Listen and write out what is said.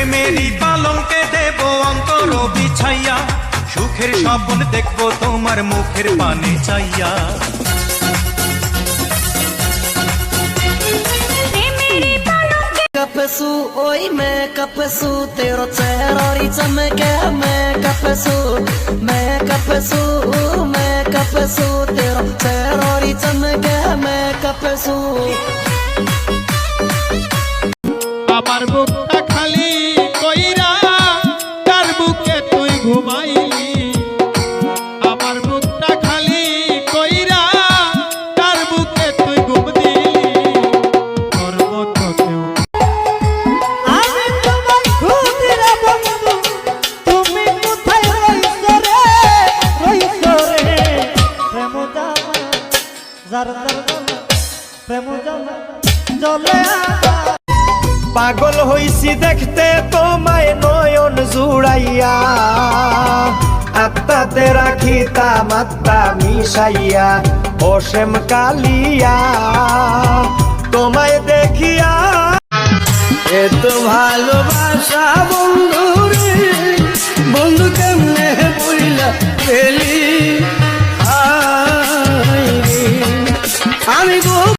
প্রেমেরই পালঙ্কে দেব অন্তর বিছাইয়া, সুখের স্বপ্ন দেখবো তোমার মুখের পানে চাইয়া। कपसू ओई मैं कपसू तेरो चेहरा री चमके मैं कपसू तेरो चेहरा री चमके मैं कपसू। আমার বুকটা খালি কইরা তার বুকে তুই ঘুমাইলি, আমার বুকটা খালি কইরা তার বুকে তুই ঘুম দিলি, তোর মতো কেউ আমি তোমার খুদিরা বন্ধু তুমি কোথায় রইছো রে প্রেম জানা যার প্রেম জানা চলে পাগল হইছি দেখতে তোমায় নয়ন জুড়াইয়া, আত্মাতে রাখিতা মাত্তা মিশাইয়া অসীম কালিয়া তোমায় দেখিয়া। এত ভালোবাসা বন্ধু রে বন্ধু কেমনে বইলা পেলি